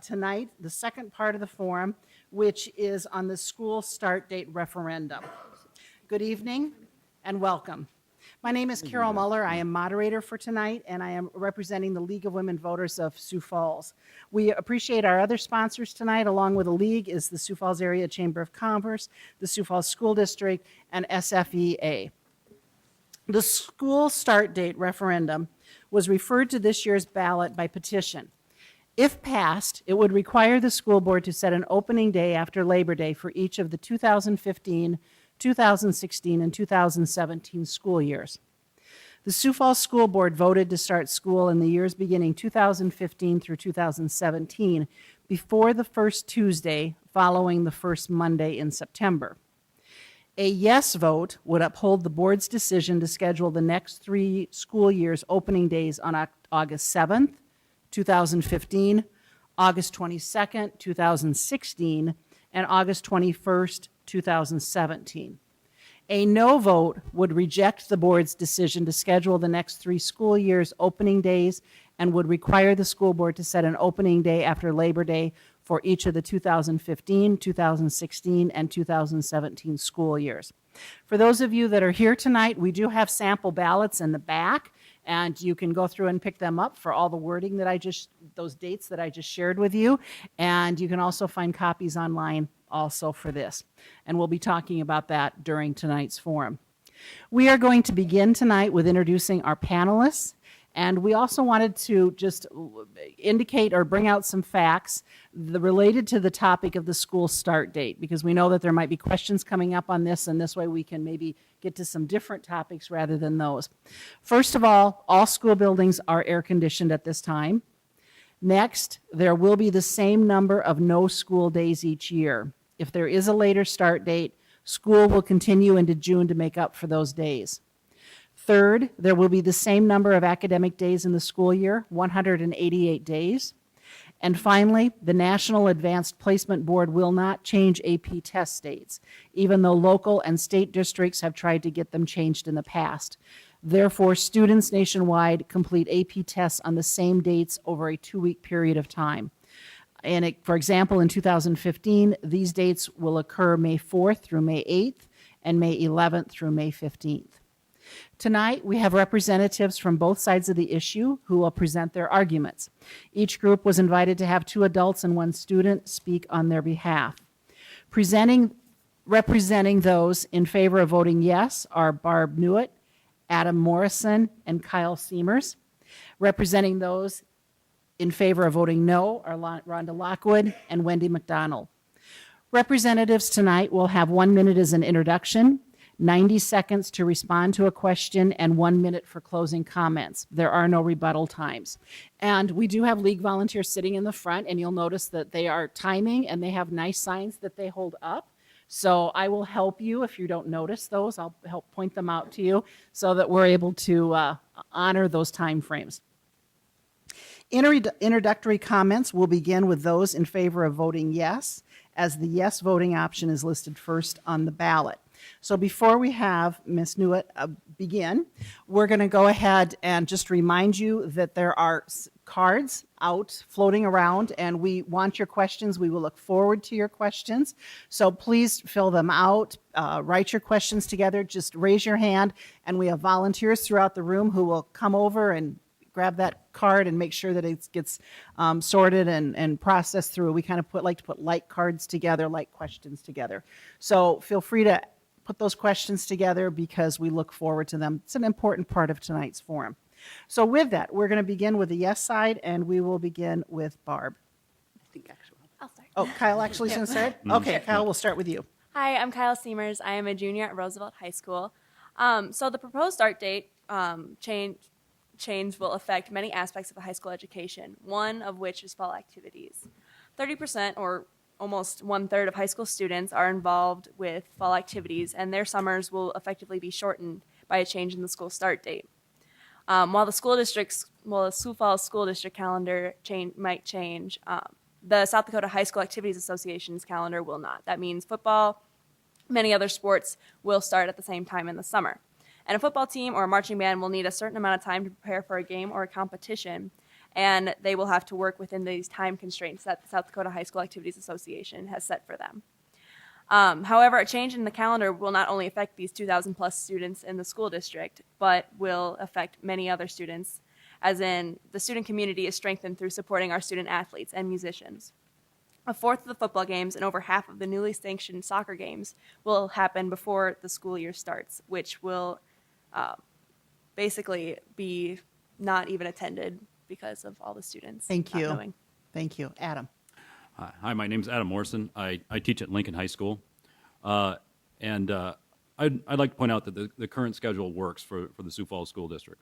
tonight the second part of the forum, which is on the school start date referendum. Good evening and welcome. My name is Carol Muller. I am moderator for tonight, and I am representing the League of Women Voters of Sioux Falls. We appreciate our other sponsors tonight, along with the League, is the Sioux Falls Area Chamber of Commerce, the Sioux Falls School District, and SFEA. The school start date referendum was referred to this year's ballot by petition. If passed, it would require the school board to set an opening day after Labor Day for each of the 2015, 2016, and 2017 school years. The Sioux Falls School Board voted to start school in the years beginning 2015 through 2017 before the first Tuesday following the first Monday in September. A yes vote would uphold the board's decision to schedule the next 3 school years' opening days on August 7th, 2015, August 22nd, 2016, and August 21st, 2017. A no vote would reject the board's decision to schedule the next 3 school years' opening days and would require the school board to set an opening day after Labor Day for each of the 2015, 2016, and 2017 school years. For those of you that are here tonight, we do have sample ballots in the back, and you can go through and pick them up for all the wording that those dates that I just shared with you, and you can also find copies online also for this. And we'll be talking about that during tonight's forum. We are going to begin tonight with introducing our panelists, and we also wanted to just indicate or bring out some facts related to the topic of the school start date, because we know that there might be questions coming up on this, and this way we can maybe get to some different topics rather than those. First of all school buildings are air conditioned at this time. Next, there will be the same number of no school days each year. If there is a later start date, school will continue into June to make up for those days. Third, there will be the same number of academic days in the school year, 188 days. And finally, the National Advanced Placement Board will not change AP test dates, even though local and state districts have tried to get them changed in the past. Therefore, students nationwide complete AP tests on the same dates over a 2-week period of time. And for example, in 2015, these dates will occur May 4th through May 8th and May 11th through May 15th. Tonight, we have representatives from both sides of the issue who will present their arguments. Each group was invited to have 2 adults and 1 student speak on their behalf. Representing those in favor of voting yes are Barb Newitt, Adam Morrison, and Kyle Seamers. Representing those in favor of voting no are Rhonda Lockwood and Wendy McDonald. Representatives tonight will have 1 minute as an introduction, 90 seconds to respond to a question, and 1 minute for closing comments. There are no rebuttal times. And we do have League volunteers sitting in the front, and you'll notice that they are timing, and they have nice signs that they hold up. So I will help you if you don't notice those. I'll help point them out to you so that we're able to honor those time frames. Introductory comments will begin with those in favor of voting yes, as the yes voting option is listed first on the ballot. So before we have Ms. Newitt begin, we're going to go ahead and just remind you that there are cards out floating around, and we want your questions. We will look forward to your questions. So please fill them out, write your questions together, just raise your hand, and we have volunteers throughout the room who will come over and grab that card and make sure that it gets sorted and processed through. We kind of like to put like cards together, like questions together. So feel free to put those questions together because we look forward to them. It's an important part of tonight's forum. So with that, we're going to begin with the yes side, and we will begin with Barb. I think actually. I'll start. Oh, Kyle actually is going to start? Okay, Kyle, we'll start with you. Hi, I'm Kyle Seamers. I am a junior at Roosevelt High School. So the proposed start date change will affect many aspects of the high school education, one of which is fall activities. 30% or almost 1/3 of high school students are involved with fall activities, and their summers will effectively be shortened by a change in the school start date. While the Sioux Falls School District calendar might change, the South Dakota High School Activities Association's calendar will not. That means football, many other sports will start at the same time in the summer. And a football team or a marching band will need a certain amount of time to prepare for a game or a competition. and they will have to work within these time constraints that the South Dakota High School Activities Association has set for them. However, a change in the calendar will not only affect these 2,000 plus students in the school district, but will affect many other students, as in the student community is strengthened through supporting our student athletes and musicians. A fourth of the football games and over half of the newly sanctioned soccer games will happen before the school year starts, which will basically be not even attended because of all the students Thank not you. knowing. Thank you. Adam. Hi, my name's Adam Morrison. I teach at Lincoln High School. I'd like to point out that the current schedule works for the Sioux Falls School District.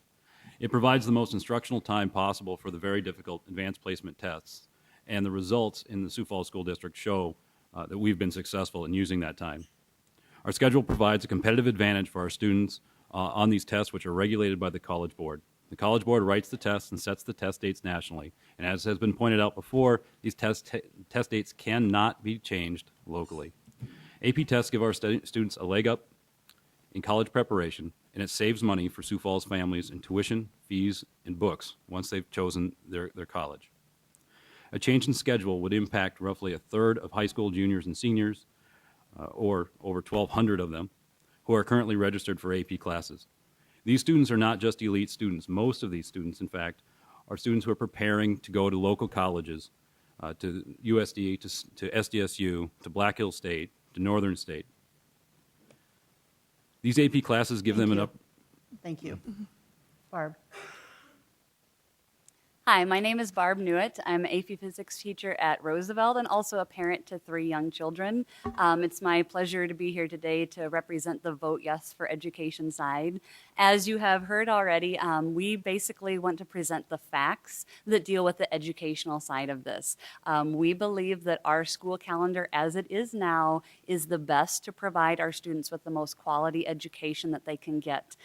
It provides the most instructional time possible for the very difficult advanced placement tests, and the results in the Sioux Falls School District show that we've been successful in using that time. Our schedule provides a competitive advantage for our students on these tests, which are regulated by the College Board. The College Board writes the tests and sets the test dates nationally. And as has been pointed out before, these test dates cannot be changed locally. AP tests give our students a leg up in college preparation, and it saves money for Sioux Falls families in tuition, fees, and books once they've chosen their college. A change in schedule would impact roughly a third of high school juniors and seniors, or over 1,200 of them, who are currently registered for AP classes. These students are not just elite students. Most of these students, in fact, are students who are preparing to go to local colleges, to USD, to SDSU, to Black Hill State, to Northern State. These AP classes give them an up. Thank you. Barb. Hi, my name is Barb Newitt. I'm an AP Physics teacher at Roosevelt and also a parent to 3 young children. It's my pleasure to be here today to represent the Vote Yes for Education side. As you have heard already, we basically want to present the facts that deal with the educational side of this. We believe that our school calendar as it is now is the best to provide our students with the most quality education that they can get.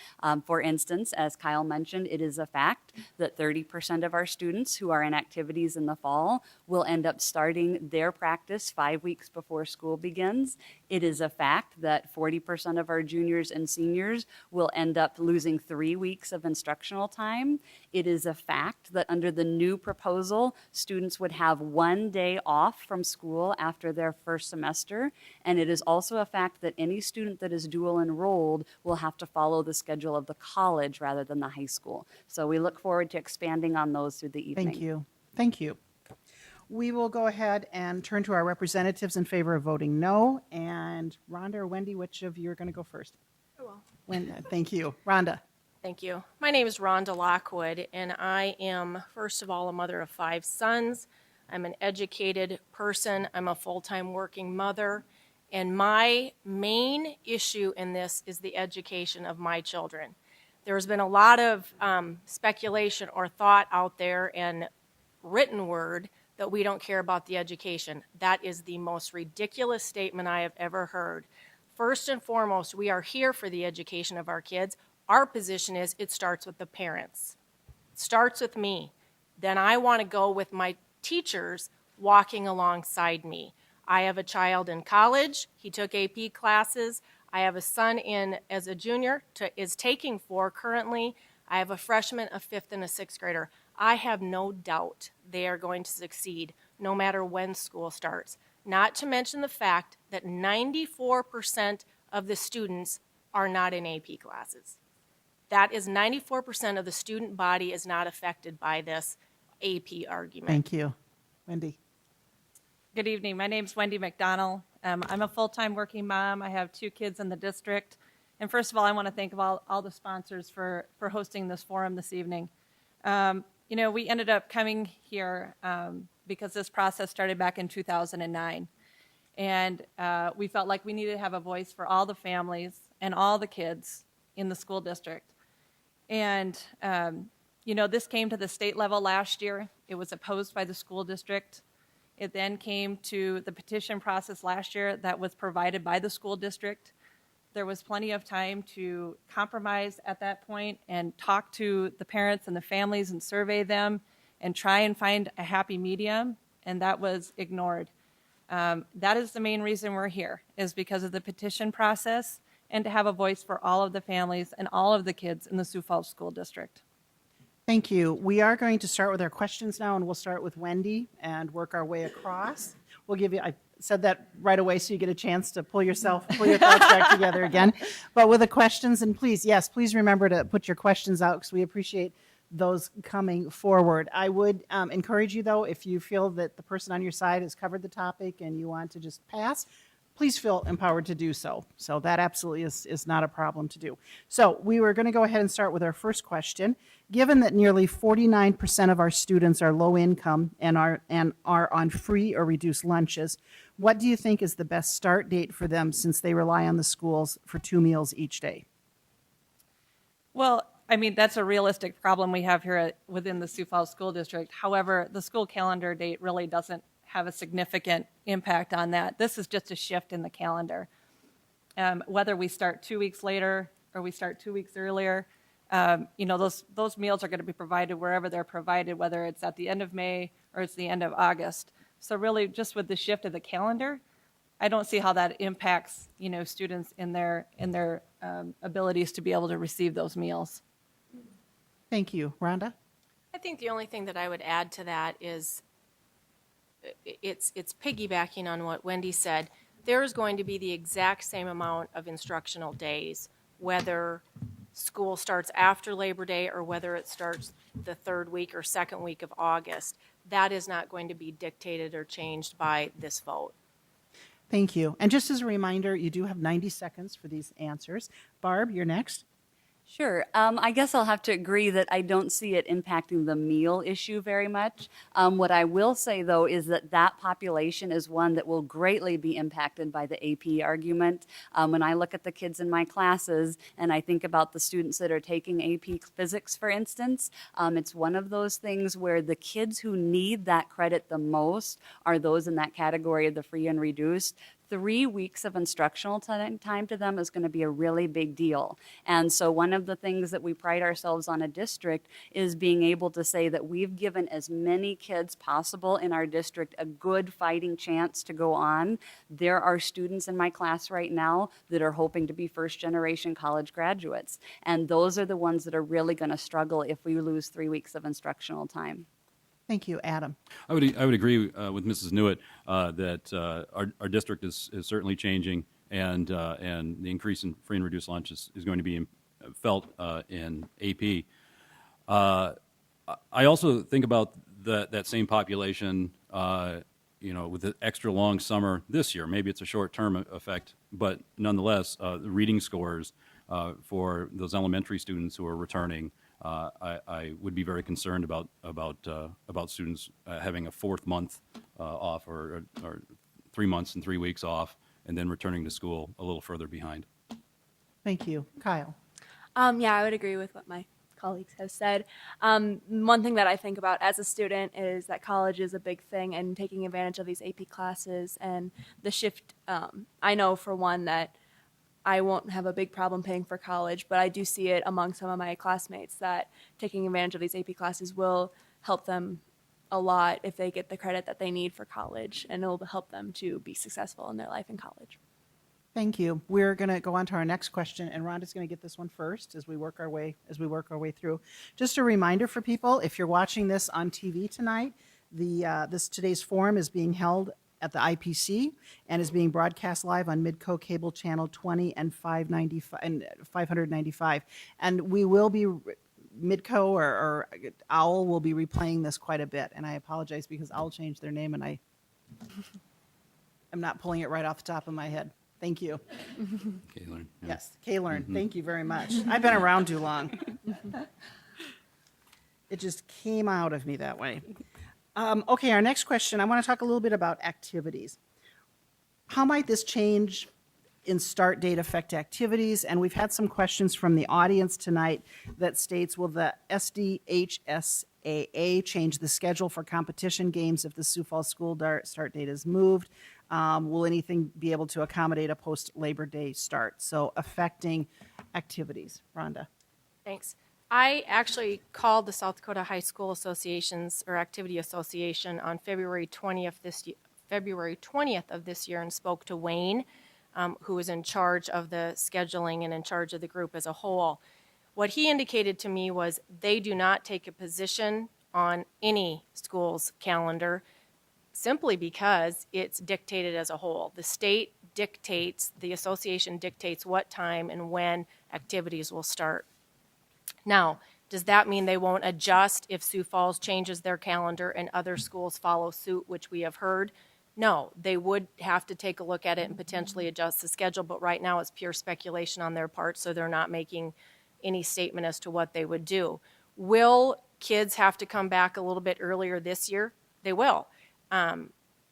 For instance, as Kyle mentioned, it is a fact that 30% of our students who are in activities in the fall will end up starting their practice 5 weeks before school begins. It is a fact that 40% of our juniors and seniors will end up losing 3 weeks of instructional time. It is a fact that under the new proposal, students would have 1 day off from school after their first semester. And it is also a fact that any student that is dual enrolled will have to follow the schedule of the college rather than the high school. So we look forward to expanding on those through the evening. Thank you. Thank you. We will go ahead and turn to our representatives in favor of voting no. And Rhonda or Wendy, which of you are going to go first? Thank you. Rhonda. Thank you. My name is Rhonda Lockwood, and I am, first of all, a mother of 5 sons. I'm an educated person. I'm a full-time working mother. And my main issue in this is the education of my children. There's been a lot of speculation or thought out there and written word that we don't care about the education. That is the most ridiculous statement I have ever heard. First and foremost, we are here for the education of our kids. Our position is it starts with the parents. It starts with me. Then I want to go with my teachers walking alongside me. I have a child in college. He took AP classes. I have a son as a junior, is taking 4 currently. I have a freshman, a 5th, and a 6th grader. I have no doubt they are going to succeed no matter when school starts. Not to mention the fact that 94% of the students are not in AP classes. That is 94% of the student body is not affected by this AP argument. Thank you. Wendy. Good evening. My name's Wendy McDonnell. I'm a full-time working mom. I have 2 kids in the district. And first of all, I want to thank all the sponsors for hosting this forum this evening. We ended up coming here because this process started back in 2009. And we felt like we needed to have a voice for all the families and all the kids in the school district. And, this came to the state level last year. It was opposed by the school district. It then came to the petition process last year that was provided by the school district. There was plenty of time to compromise at that point and talk to the parents and the families and survey them and try and find a happy medium, and that was ignored. That is the main reason we're here, is because of the petition process and to have a voice for all of the families and all of the kids in the Sioux Falls School District. Thank you. We are going to start with our questions now, and we'll start with Wendy and work our way across. We'll give you, I said that right away so you get a chance to pull your thoughts back together again. But with the questions, and please, yes, please remember to put your questions out because we appreciate those coming forward. I would encourage you, though, if you feel that the person on your side has covered the topic and you want to just pass, please feel empowered to do so. So that absolutely is not a problem to do. So we were going to go ahead and start with our first question. Given that nearly 49% of our students are low income and are on free or reduced lunches, what do you think is the best start date for them since they rely on the schools for 2 meals each day? Well, I mean, that's a realistic problem we have here within the Sioux Falls School District. However, the school calendar date really doesn't have a significant impact on that. This is just a shift in the calendar. Whether we start 2 weeks later or we start 2 weeks earlier, those meals are going to be provided wherever they're provided, whether it's at the end of May or it's the end of August. So really, just with the shift of the calendar, I don't see how that impacts, students in their abilities to be able to receive those meals. Thank you. Rhonda? I think the only thing that I would add to that is it's piggybacking on what Wendy said. There is going to be the exact same amount of instructional days, whether school starts after Labor Day or whether it starts the third week or second week of August. That is not going to be dictated or changed by this vote. Thank you. And just as a reminder, you do have 90 seconds for these answers. Barb, you're next. Sure. I guess I'll have to agree that I don't see it impacting the meal issue very much. What I will say, though, is that population is one that will greatly be impacted by the AP argument. When I look at the kids in my classes and I think about the students that are taking AP physics, for instance, it's one of those things where the kids who need that credit the most are those in that category of the free and reduced. 3 weeks of instructional time to them is going to be a really big deal. And so one of the things that we pride ourselves on a district is being able to say that we've given as many kids possible in our district a good fighting chance to go on. There are students in my class right now that are hoping to be first-generation college graduates. And those are the ones that are really going to struggle if we lose 3 weeks of instructional time. Thank you. Adam? I would agree with Mrs. Newitt that our district is certainly changing, and the increase in free and reduced lunch is going to be felt in AP. I also think about that same population, with the extra long summer this year. Maybe it's a short-term effect, but nonetheless, the reading scores for those elementary students who are returning. I would be very concerned about students having a fourth month off or 3 months and 3 weeks off and then returning to school a little further behind. Thank you. Kyle? Yeah, I would agree with what my colleagues have said. One thing that I think about as a student is that college is a big thing and taking advantage of these AP classes and the shift. I know for one that I won't have a big problem paying for college, but I do see it among some of my classmates that taking advantage of these AP classes will help them a lot if they get the credit that they need for college, and it'll help them to be successful in their life in college. Thank you. We're going to go on to our next question, and Rhonda's going to get this one first as we work our way through. Just a reminder for people, if you're watching this on TV tonight, today's forum is being held at the IPC and is being broadcast live on Midco Cable Channel 20 and 595. And we will be, Midco or OWL will be replaying this quite a bit. And I apologize because OWL changed their name and I'm not pulling it right off the top of my head. Thank you. K-Learn. Yeah. Yes, K-Learn. Thank you very much. I've been around too long. It just came out of me that way. Okay, our next question, I want to talk a little bit about activities. How might this change in start date affect activities? And we've had some questions from the audience tonight that states, will the SDHSAA change the schedule for competition games if the Sioux Falls school start date is moved? Will anything be able to accommodate a post-Labor Day start? So affecting activities. Rhonda. Thanks. I actually called the South Dakota High School Associations or Activity Association on February 20th of this year and spoke to Wayne, who is in charge of the scheduling and in charge of the group as a whole. What he indicated to me was they do not take a position on any school's calendar simply because it's dictated as a whole. The state dictates, the association dictates what time and when activities will start. Now, does that mean they won't adjust if Sioux Falls changes their calendar and other schools follow suit, which we have heard? No, they would have to take a look at it and potentially adjust the schedule, but right now it's pure speculation on their part, so they're not making any statement as to what they would do. Will kids have to come back a little bit earlier this year? They will.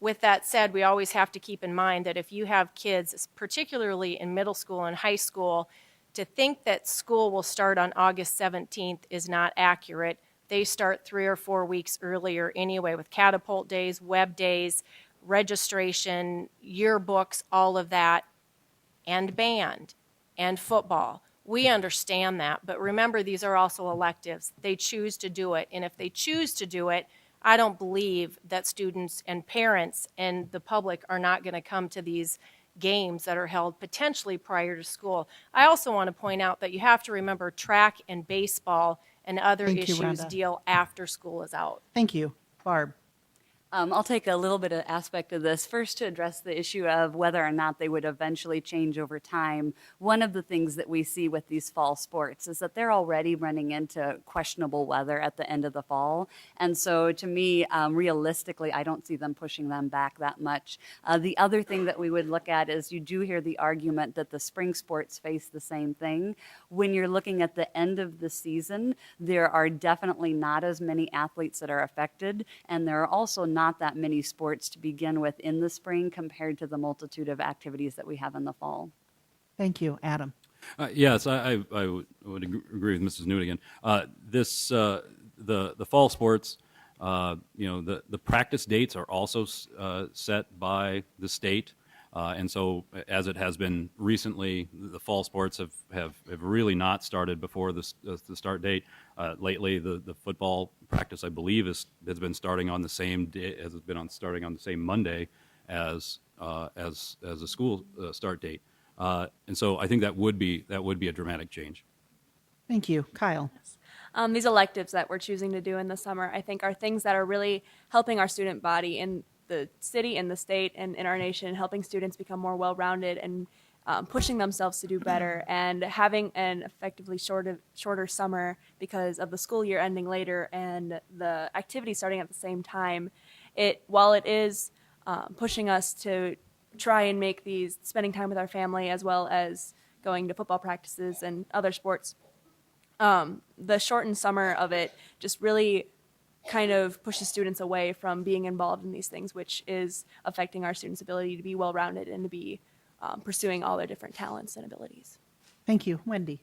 With that said, we always have to keep in mind that if you have kids, particularly in middle school and high school, to think that school will start on August 17th is not accurate. They start 3 or 4 weeks earlier anyway with catapult days, web days, registration, yearbooks, all of that, and band and football. We understand that, but remember, these are also electives. They choose to do it, and if they choose to do it, I don't believe that students and parents and the public are not going to come to these games that are held potentially prior to school. I also want to point out that you have to remember track and baseball and other Thank you, issues Rhonda. deal after school is out. Thank you. Barb? I'll take a little bit of aspect of this. First, to address the issue of whether or not they would eventually change over time. One of the things that we see with these fall sports is that they're already running into questionable weather at the end of the fall. And so to me, realistically, I don't see them pushing them back that much. The other thing that we would look at is you do hear the argument that the spring sports face the same thing. When you're looking at the end of the season, there are definitely not as many athletes that are affected, and there are also not that many sports to begin with in the spring compared to the multitude of activities that we have in the fall. Thank you. Adam? Yes, I would agree with Mrs. Newt again. The fall sports, the practice dates are also set by the state. And so, as it has been recently, the fall sports have really not started before the start date. Lately, the football practice, I believe, has been starting on the same day, starting on the same Monday as the school start date. And so, I think that would be a dramatic change. Thank you. Kyle? These electives that we're choosing to do in the summer, I think, are things that are really helping our student body in the city, in the state, and in our nation, helping students become more well-rounded and pushing themselves to do better, and having an effectively shorter summer because of the school year ending later and the activities starting at the same time. While it is pushing us to try and make these spending time with our family as well as going to football practices and other sports, the shortened summer of it just really kind of pushes students away from being involved in these things, which is affecting our students' ability to be well-rounded and to be pursuing all their different talents and abilities. Thank you. Wendy?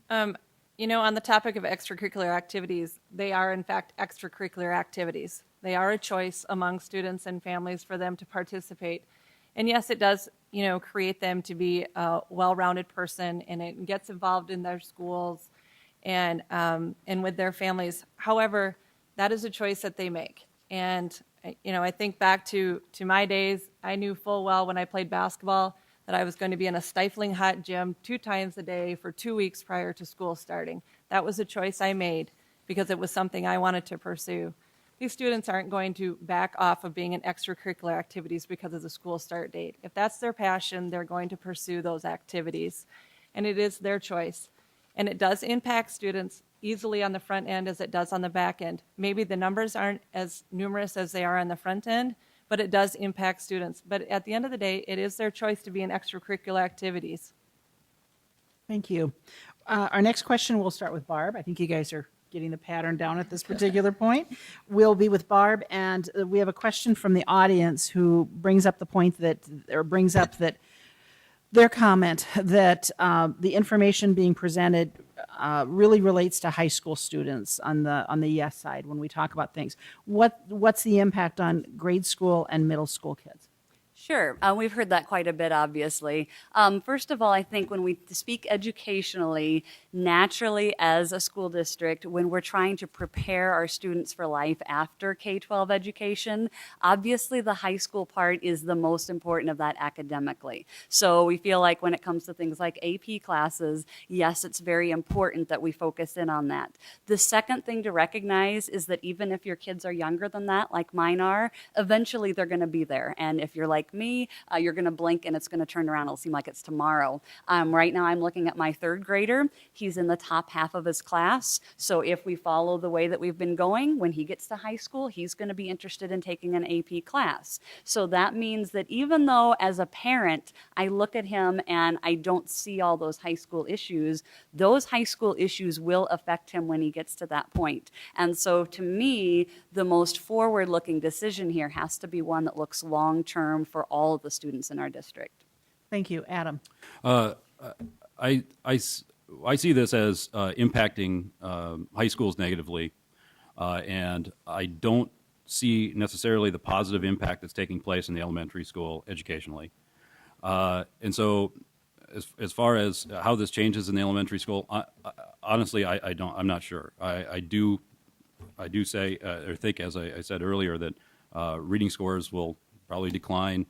On the topic of extracurricular activities, they are in fact extracurricular activities. They are a choice among students and families for them to participate. And yes, it does, create them to be a well-rounded person, and it gets involved in their schools and with their families. However, that is a choice that they make. And, I think back to my days, I knew full well when I played basketball that I was going to be in a stifling hot gym 2 times a day for 2 weeks prior to school starting. That was a choice I made because it was something I wanted to pursue. These students aren't going to back off of being in extracurricular activities because of the school start date. If that's their passion, they're going to pursue those activities. And it is their choice. And it does impact students easily on the front end as it does on the back end. Maybe the numbers aren't as numerous as they are on the front end, but it does impact students. But at the end of the day, it is their choice to be in extracurricular activities. Thank you. Our next question, we'll start with Barb. I think you guys are getting the pattern down at this particular point. We'll be with Barb, and we have a question from the audience who brings up their comment that the information being presented really relates to high school students on the yes side when we talk about things. What's the impact on grade school and middle school kids? Sure. We've heard that quite a bit, obviously. First of all, I think when we speak educationally, Naturally, as a school district, when we're trying to prepare our students for life after K-12 education, obviously the high school part is the most important of that academically. So we feel like when it comes to things like AP classes, yes, it's very important that we focus in on that. The second thing to recognize is that even if your kids are younger than that, like mine are, eventually they're going to be there. And if you're like me, you're going to blink and it's going to turn around. It'll seem like it's tomorrow. Right now I'm looking at my third grader. He's in the top half of his class. So if we follow the way that we've been going, when he gets to high school, he's going to be interested in taking an AP class. So that means that even though as a parent, I look at him and I don't see all those high school issues, those high school issues will affect him when he gets to that point. And so to me, the most forward-looking decision here has to be one that looks long-term for all of the students in our district. Thank you. Adam? I see this as impacting high schools negatively, and I don't see necessarily the positive impact that's taking place in the elementary school educationally. And so as far as how this changes in the elementary school, honestly, I'm not sure. I do say or think, as I said earlier, that reading scores will probably decline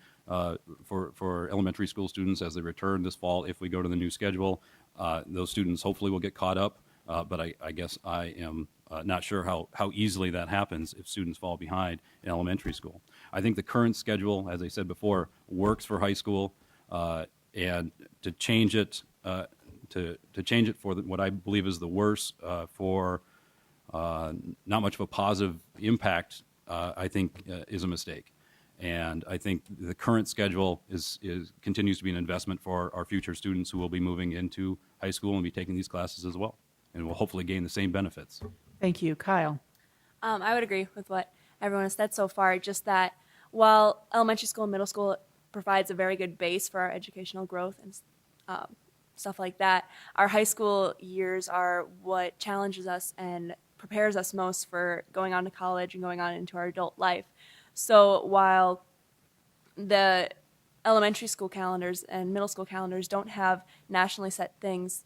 for elementary school students as they return this fall if we go to the new schedule. Those students hopefully will get caught up, but I guess I am not sure how easily that happens if students fall behind in elementary school. I think the current schedule, as I said before, works for high school, and to change it for what I believe is the worst for not much of a positive impact, I think is a mistake. And I think the current schedule continues to be an investment for our future students who will be moving into high school and be taking these classes as well, and will hopefully gain the same benefits. Thank you. Kyle? I would agree with what everyone has said so far, just that while elementary school and middle school provides a very good base for our educational growth and stuff like that, our high school years are what challenges us and prepares us most for going on to college and going on into our adult life. So while the elementary school calendars and middle school calendars don't have nationally set things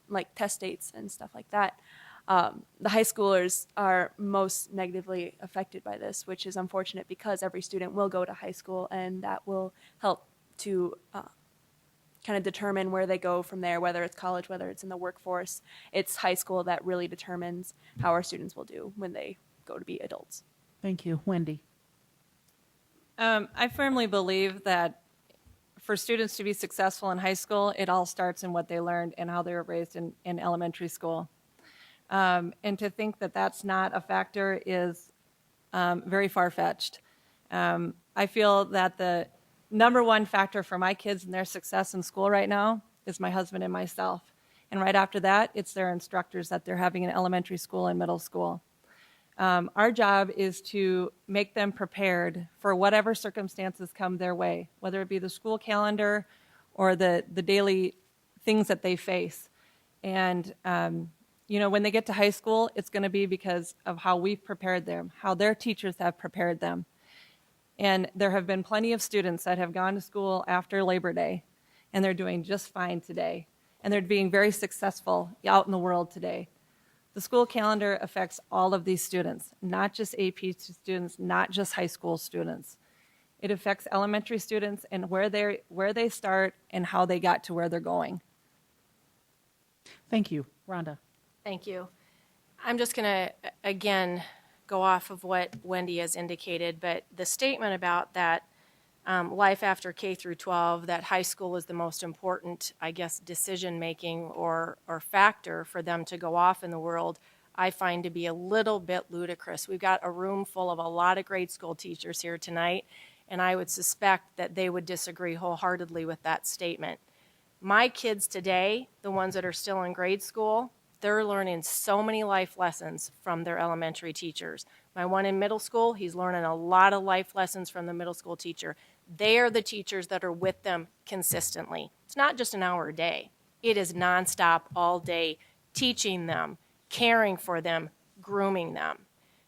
like test dates and stuff like that, the high schoolers are most negatively affected by this, which is unfortunate because every student will go to high school, and that will help to kind of determine where they go from there, whether it's college, whether it's in the workforce. It's high school that really determines how our students will do when they go to be adults. Thank you. Wendy? I firmly believe that for students to be successful in high school, it all starts in what they learned and how they were raised in elementary school. And to think that that's not a factor is very far-fetched. I feel that the number one factor for my kids and their success in school right now is my husband and myself. And right after that, it's their instructors that they're having in elementary school and middle school. Our job is to make them prepared for whatever circumstances come their way, whether it be the school calendar or the daily things that they face. And, when they get to high school, it's going to be because of how we've prepared them, how their teachers have prepared them. And there have been plenty of students that have gone to school after Labor Day, and they're doing just fine today. And they're being very successful out in the world today. The school calendar affects all of these students, not just AP students, not just high school students. It affects elementary students and where they start and how they got to where they're going. Thank you. Rhonda? Thank you. I'm just going to, again, go off of what Wendy has indicated, but the statement about that life after K through 12, that high school is the most important, I guess, decision-making or factor for them to go off in the world, I find to be a little bit ludicrous. We've got a room full of a lot of grade school teachers here tonight, and I would suspect that they would disagree wholeheartedly with that statement. My kids today, the ones that are still in grade school, they're learning so many life lessons from their elementary teachers. My one in middle school, he's learning a lot of life lessons from the middle school teacher. They are the teachers that are with them consistently. It's not just an hour a day. It is nonstop all day, teaching them, caring for them, grooming them.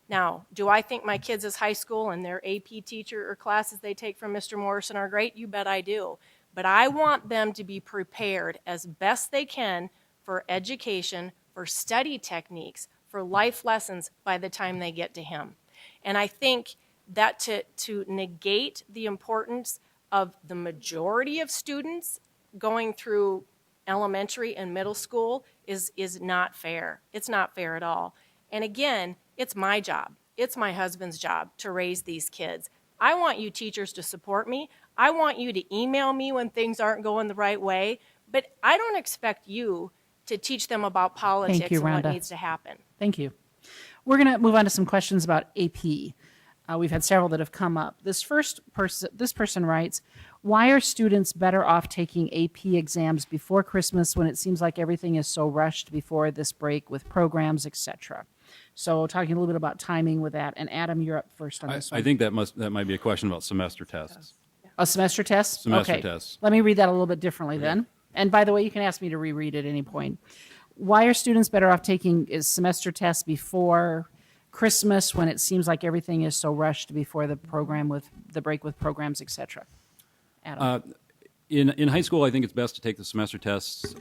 Now, do I think my kids' high school and their AP teacher or classes they take from Mr. Morrison are great? You bet I do. But I want them to be prepared as best they can for education, for study techniques, for life lessons by the time they get to him. And I think that to negate the importance of the majority of students going through elementary and middle school is not fair. It's not fair at all. And again, it's my job. It's my husband's job to raise these kids. I want you teachers to support me. I want you to email me when things aren't going the right way, but I don't expect you to teach them about politics you, and what Rhonda. needs to happen. Thank you. We're going to move on to some questions about AP. We've had several that have come up. This person writes, why are students better off taking AP exams before Christmas when it seems like everything is so rushed before this break with programs, etc.? So talking a little bit about timing with that. And Adam, you're up first on this one. I think that might be a question about semester tests. A semester test? Semester Okay. tests. Let me read that a little bit differently then. And by the way, you can ask me to reread it at any point. Why are students better off taking semester tests before Christmas when it seems like everything is so rushed before the break with programs, etc.? Adam. In high school, I think it's best to take the semester tests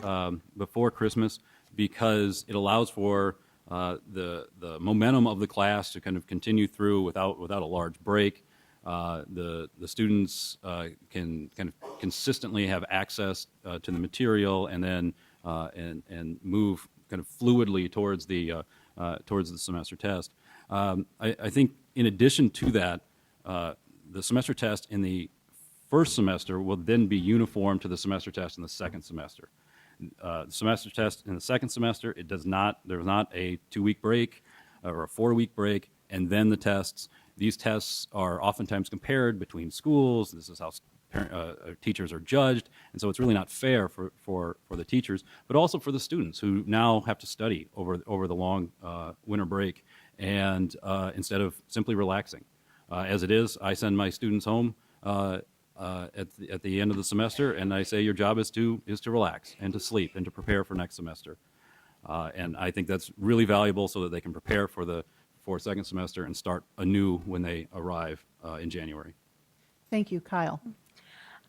before Christmas because it allows for the momentum of the class to kind of continue through without a large break. The students can kind of consistently have access to the material and then and move kind of fluidly towards the semester test. I think in addition to that, the semester test in the first semester will then be uniform to the semester test in the second semester. The semester test in the second semester, there's not a 2-week break or a 4-week break, and then the tests. These tests are oftentimes compared between schools. This is how teachers are judged, and so it's really not fair for the teachers, but also for the students who now have to study over the long winter break, and instead of simply relaxing. As it is, I send my students home at the end of the semester, and I say your job is to relax and to sleep and to prepare for next semester. And I think that's really valuable so that they can prepare for second semester and start anew when they arrive in January. Thank you. Kyle.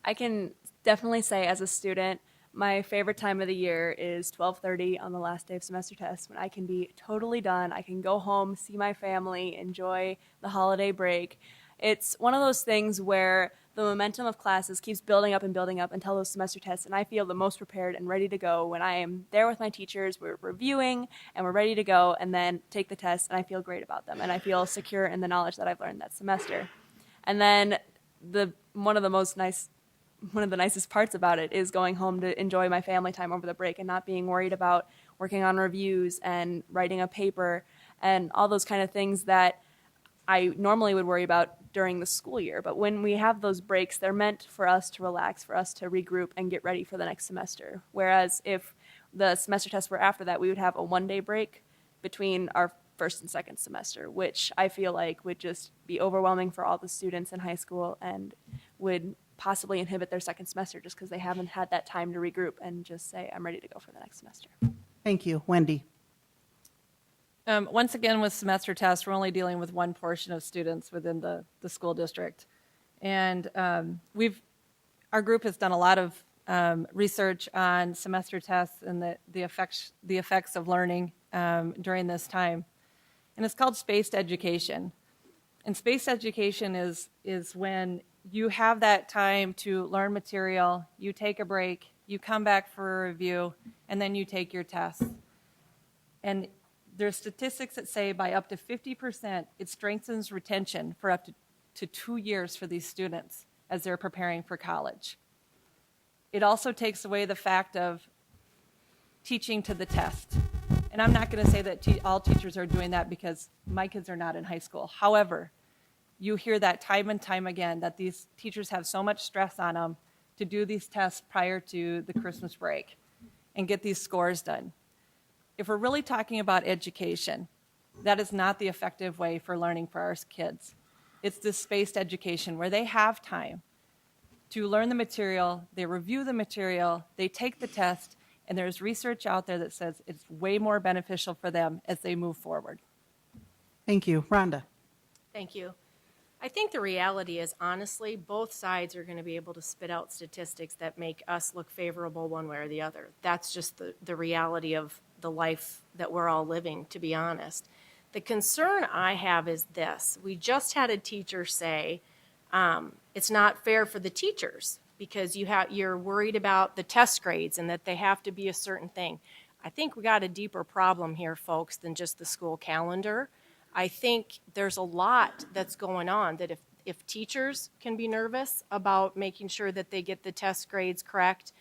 I can definitely say as a student, my favorite time of the year is 12:30 on the last day of semester test when I can be totally done. I can go home, see my family, enjoy the holiday break. It's one of those things where the momentum of classes keeps building up until those semester tests, and I feel the most prepared and ready to go when I am there with my teachers. We're reviewing, and we're ready to go, and then take the tests, and I feel great about them, and I feel secure in the knowledge that I've learned that semester. And then one of the nicest parts about it is going home to enjoy my family time over the break and not being worried about working on reviews and writing a paper and all those kind of things that I normally would worry about during the school year. But when we have those breaks, they're meant for us to relax, for us to regroup and get ready for the next semester. Whereas if the semester tests were after that, we would have a 1-day break between our first and second semester, which I feel like would just be overwhelming for all the students in high school and would possibly inhibit their second semester just because they haven't had that time to regroup and just say, I'm ready to go for the next semester. Thank you. Wendy. Once again, with semester tests, we're only dealing with one portion of students within the school district. And our group has done a lot of research on semester tests and the effects of learning during this time. And it's called spaced education. And spaced education is when you have that time to learn material, you take a break, you come back for a review, and then you take your tests. And there's statistics that say by up to 50%, it strengthens retention for up to 2 years for these students as they're preparing for college. It also takes away the fact of teaching to the test. And I'm not going to say that all teachers are doing that because my kids are not in high school. However, you hear that time and time again that these teachers have so much stress on them to do these tests prior to the Christmas break and get these scores done. If we're really talking about education, that is not the effective way for learning for our kids. It's this spaced education where they have time to learn the material, they review the material, they take the test, and there's research out there that says it's way more beneficial for them as they move forward. Thank you. Rhonda. Thank you. I think the reality is, honestly, both sides are going to be able to spit out statistics that make us look favorable one way or the other. That's just the reality of the life that we're all living, to be honest. The concern I have is this. We just had a teacher say, it's not fair for the teachers because you're worried about the test grades and that they have to be a certain thing. I think we got a deeper problem here, folks, than just the school calendar. I think there's a lot that's going on that if teachers can be nervous about making sure that they get the test grades correct,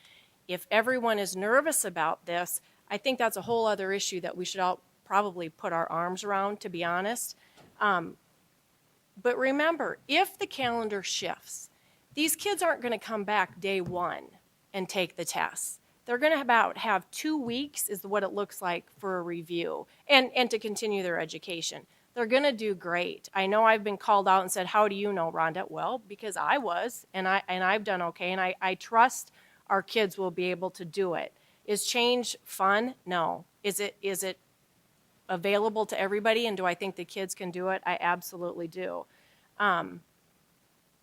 if everyone is nervous about this, I think that's a whole other issue that we should all probably put our arms around, to be honest. But remember, if the calendar shifts, these kids aren't going to come back day one and take the tests. They're going to have 2 weeks is what it looks like for a review and to continue their education. They're going to do great. I know I've been called out and said, how do you know, Rhonda? Well, because I was, and I've done okay, and I trust our kids will be able to do it. Is change fun? No. Is it available to everybody, and do I think the kids can do it? I absolutely do.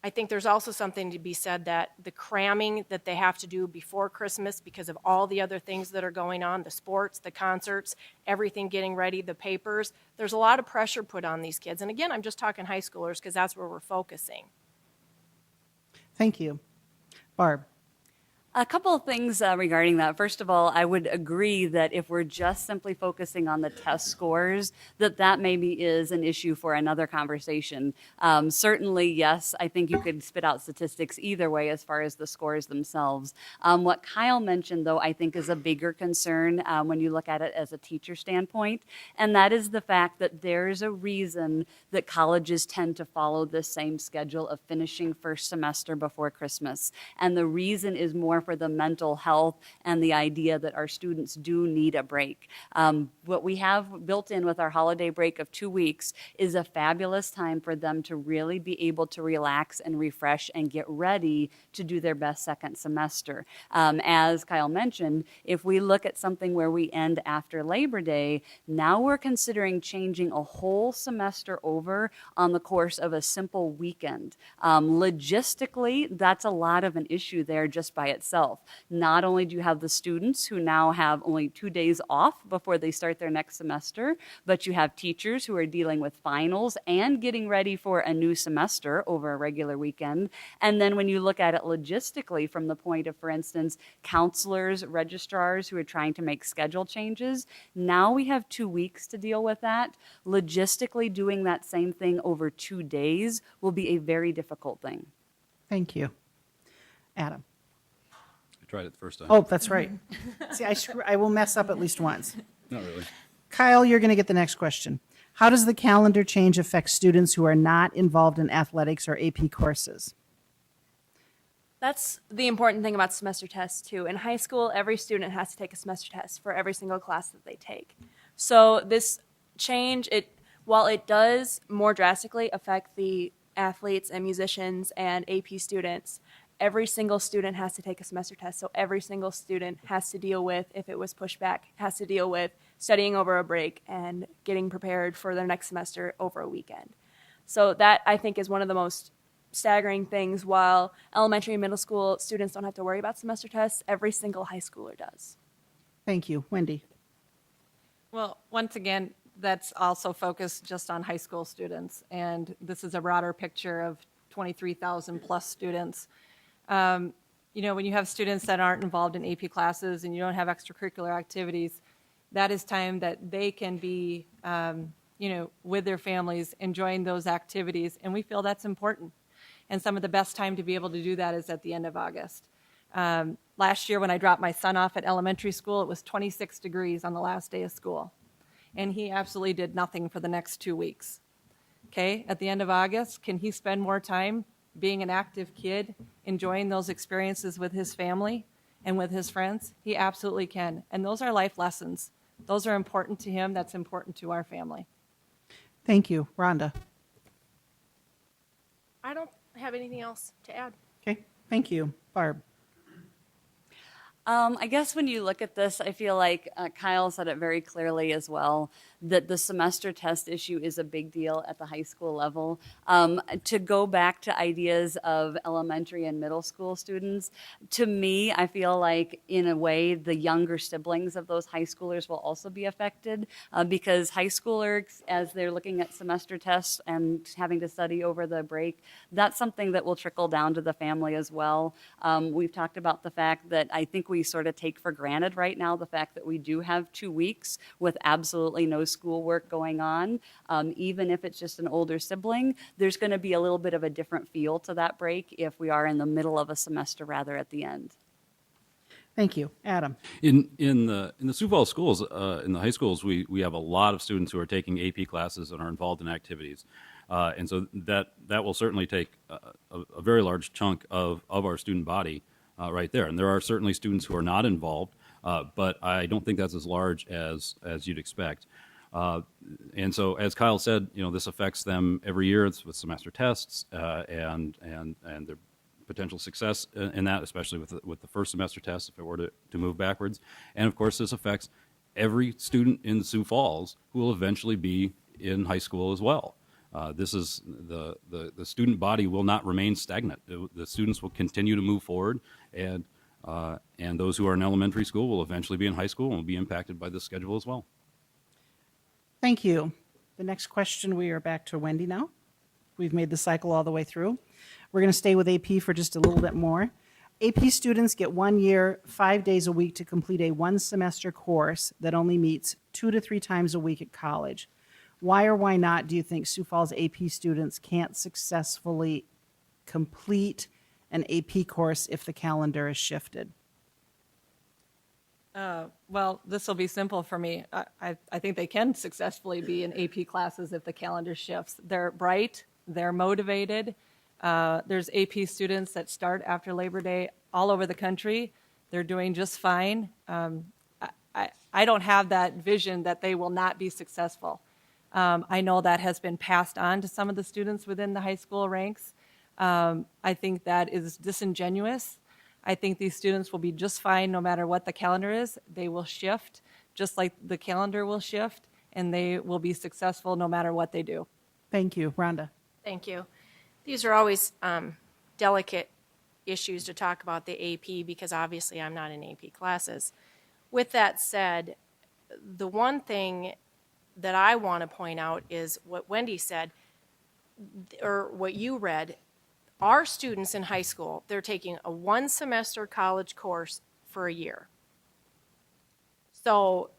I think there's also something to be said that the cramming that they have to do before Christmas because of all the other things that are going on, the sports, the concerts, everything getting ready, the papers, there's a lot of pressure put on these kids. And again, I'm just talking high schoolers because that's where we're focusing. Thank you. Barb. A couple of things regarding that. First of all, I would agree that if we're just simply focusing on the test scores, that maybe is an issue for another conversation. Certainly, yes, I think you could spit out statistics either way as far as the scores themselves. What Kyle mentioned, though, I think is a bigger concern when you look at it as a teacher standpoint, and that is the fact that there's a reason that colleges tend to follow this same schedule of finishing first semester before Christmas. And the reason is more for the mental health and the idea that our students do need a break. What we have built in with our holiday break of 2 weeks is a fabulous time for them to really be able to relax and refresh and get ready to do their best second semester. As Kyle mentioned, if we look at something where we end after Labor Day, now we're considering changing a whole semester over on the course of a simple weekend. Logistically, that's a lot of an issue there just by itself. Not only do you have the students who now have only 2 days off before they start their next semester, but you have teachers who are dealing with finals and getting ready for a new semester over a regular weekend. And then when you look at it logistically from the point of, for instance, counselors, registrars who are trying to make schedule changes, now we have 2 weeks to deal with that. Logistically, doing that same thing over 2 days will be a very difficult thing. Thank you. Adam. I tried it the first time. Oh, that's right. See, I will mess up at least once. Not really. Kyle, you're going to get the next question. How does the calendar change affect students who are not involved in athletics or AP courses? That's the important thing about semester tests, too. In high school, every student has to take a semester test for every single class that they take. So this change, while it does more drastically affect the athletes and musicians and AP students, every single student has to take a semester test. So every single student has to deal with, if it was pushed back, has to deal with studying over a break and getting prepared for their next semester over a weekend. So that, I think, is one of the most staggering things. While elementary and middle school students don't have to worry about semester tests, every single high schooler does. Thank you. Wendy. Well, once again, that's also focused just on high school students, and this is a broader picture of 23,000 plus students. You know, when you have students that aren't involved in AP classes and you don't have extracurricular activities, that is time that they can be, you know, with their families, enjoying those activities, and we feel that's important. And some of the best time to be able to do that is at the end of August. Last year when I dropped my son off at elementary school, it was 26 degrees on the last day of school. And he absolutely did nothing for the next 2 weeks. Okay, at the end of August, can he spend more time being an active kid, enjoying those experiences with his family and with his friends? He absolutely can. And those are life lessons. Those are important to him. That's important to our family. Thank you. Rhonda. I don't have anything else to add. Okay. Thank you. Barb. I guess when you look at this, I feel like Kyle said it very clearly as well, that the semester test issue is a big deal at the high school level. To go back to ideas of elementary and middle school students, to me, I feel like in a way the younger siblings of those high schoolers will also be affected because high schoolers, as they're looking at semester tests and having to study over the break, that's something that will trickle down to the family as well. We've talked about the fact that I think we sort of take for granted right now the fact that we do have 2 weeks with absolutely no schoolwork going on. Even if it's just an older sibling, there's going to be a little bit of a different feel to that break if we are in the middle of a semester rather at the end. Thank you. Adam? In the Sioux Falls schools, in the high schools, we have a lot of students who are taking AP classes and are involved in activities, and so that will certainly take a very large chunk of our student body right there. And there are certainly students who are not involved, but I don't think that's as large as you'd expect. And so, as Kyle said, this affects them every year. It's with semester tests and their potential success in that, especially with the first semester test, if it were to move backwards. And of course, this affects every student in Sioux Falls who will eventually be in high school as well. This is the student body will not remain stagnant. The students will continue to move forward, and those who are in elementary school will eventually be in high school and will be impacted by this schedule as well. Thank you. The next question, we are back to Wendy now. We've made the cycle all the way through. We're going to stay with AP for just a little bit more. AP students get 1 year, 5 days a week to complete a 1-semester course that only meets 2 to 3 times a week at college. Why or why not do you think Sioux Falls AP students can't successfully complete an AP course if the calendar is shifted? Well, this will be simple for me. I think they can successfully be in AP classes if the calendar shifts. They're bright, they're motivated. There's AP students that start after Labor Day all over the country. They're doing just fine. I don't have that vision that they will not be successful. I know that has been passed on to some of the students within the high school ranks. I think that is disingenuous. I think these students will be just fine no matter what the calendar is. They will shift just like the calendar will shift, and they will be successful no matter what they do. Thank you. Rhonda? Thank you. These are always delicate issues to talk about the AP because obviously I'm not in AP classes. With that said, the one thing that I want to point out is what Wendy said, or what you read. Our students in high school, they're taking a 1-semester college course for a year. So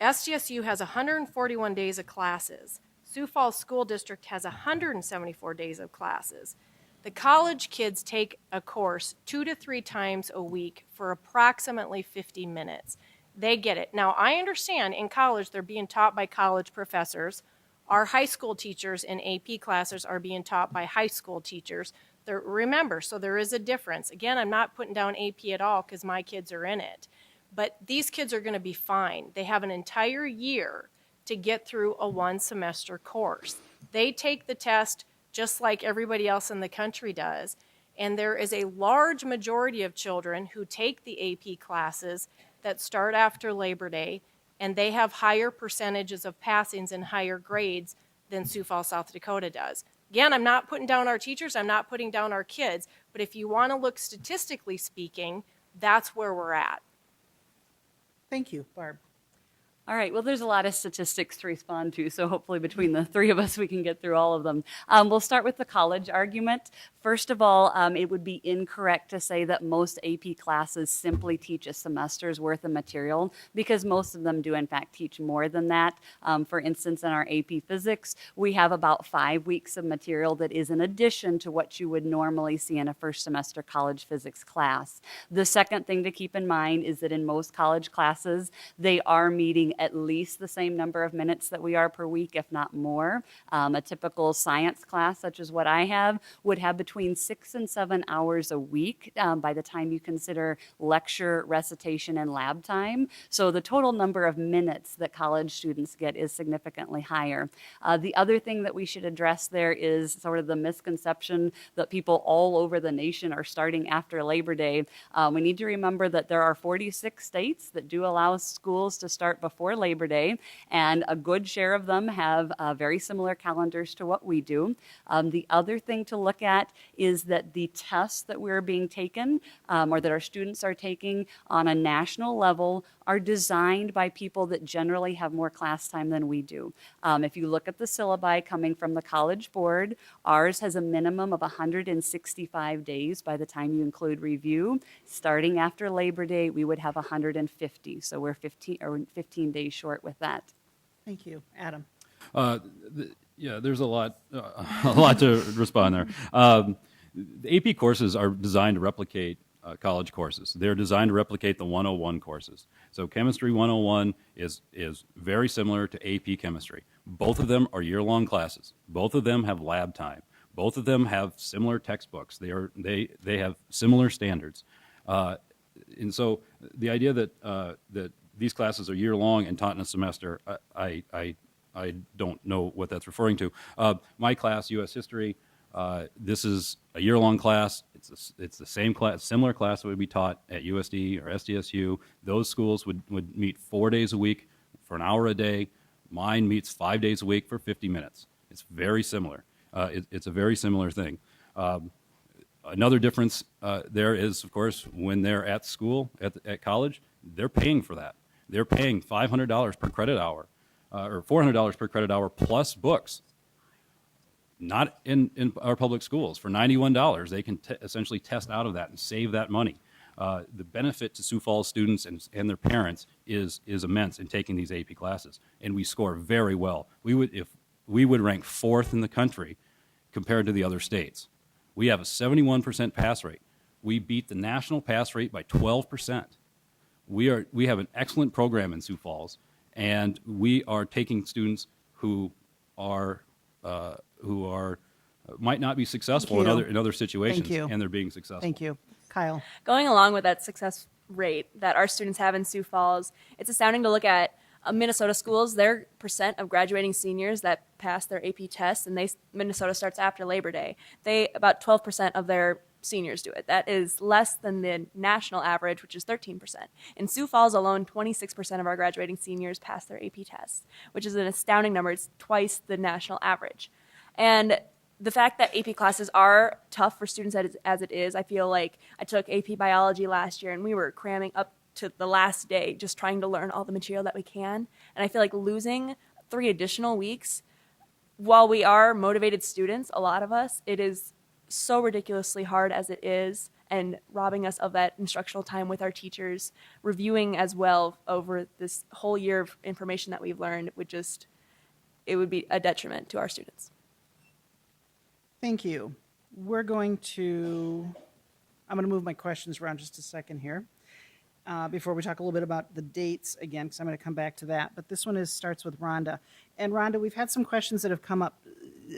SDSU has 141 days of classes. Sioux Falls School District has 174 days of classes. The college kids take a course 2 to 3 times a week for approximately 50 minutes. They get it. Now, I understand in college they're being taught by college professors. Our high school teachers in AP classes are being taught by high school teachers. Remember, so there is a difference. Again, I'm not putting down AP at all because my kids are in it. But these kids are going to be fine. They have an entire year to get through a 1-semester course. They take the test just like everybody else in the country does. And there is a large majority of children who take the AP classes that start after Labor Day, and they have higher percentages of passings and higher grades than Sioux Falls, South Dakota does. Again, I'm not putting down our teachers, I'm not putting down our kids, but if you want to look statistically speaking, that's where we're at. Thank you. Barb? All right, well, there's a lot of statistics to respond to, so hopefully between the three of us we can get through all of them. We'll start with the college argument. First of all, it would be incorrect to say that most AP classes simply teach a semester's worth of material, because most of them do, in fact, teach more than that. For instance, in our AP Physics, we have about 5 weeks of material that is in addition to what you would normally see in a first semester college physics class. The second thing to keep in mind is that in most college classes, they are meeting at least the same number of minutes that we are per week, if not more. A typical science class, such as what I have, would have between 6 and 7 hours a week by the time you consider lecture, recitation, and lab time. So the total number of minutes that college students get is significantly higher. The other thing that we should address there is sort of the misconception that people all over the nation are starting after Labor Day. We need to remember that there are 46 states that do allow schools to start before Labor Day, and a good share of them have very similar calendars to what we do. The other thing to look at is that the tests that we're being taken or that our students are taking on a national level are designed by people that generally have more class time than we do. If you look at the syllabi coming from the College Board, ours has a minimum of 165 days by the time you include review. Starting after Labor Day, we would have 150, so we're 15 days short with that. Thank you. Adam? Yeah, there's a lot to respond there. The AP courses are designed to replicate college courses. They're designed to replicate the 101 courses. So Chemistry 101 is very similar to AP Chemistry. Both of them are year-long classes. Both of them have lab time. Both of them have similar textbooks. They have similar standards. And so the idea that these classes are year-long and taught in a semester, I don't know what that's referring to. My class, U.S. History, this is a year-long class. It's the same class, similar class that would be taught at USD or SDSU. Those schools would meet 4 days a week for an hour a day. Mine meets 5 days a week for 50 minutes. It's very similar. It's a very similar thing. Another difference there is, of course, when they're at school, at college, they're paying for that. They're paying $500 per credit hour, or $400 per credit hour plus books. Not in our public schools. For $91, they can essentially test out of that and save that money. The benefit to Sioux Falls students and their parents is immense in taking these AP classes, and we score very well. We would rank 4th in the country compared to the other states. We have a 71% pass rate. We beat the national pass rate by 12%. We have an excellent program in Sioux Falls, and we are taking students who might not be successful in other situations, and they're being successful. Thank you. Kyle? Going along with that success rate that our students have in Sioux Falls, it's astounding to look at Minnesota schools, their percent of graduating seniors that pass their AP tests, and Minnesota starts after Labor Day. About 12% of their seniors do it. That is less than the national average, which is 13%. In Sioux Falls alone, 26% of our graduating seniors pass their AP tests, which is an astounding number. It's twice the national average. And the fact that AP classes are tough for students as it is, I feel like I took AP biology last year, and we were cramming up to the last day just trying to learn all the material that we can. And I feel like losing 3 additional weeks, while we are motivated students, a lot of us, it is so ridiculously hard as it is, and robbing us of that instructional time with our teachers, reviewing as well over this whole year of information that we've learned it would be a detriment to our students. Thank you. I'm going to move my questions around just a second here before we talk a little bit about the dates again, because I'm going to come back to that. But this one starts with Rhonda. And Rhonda, we've had some questions that have come up,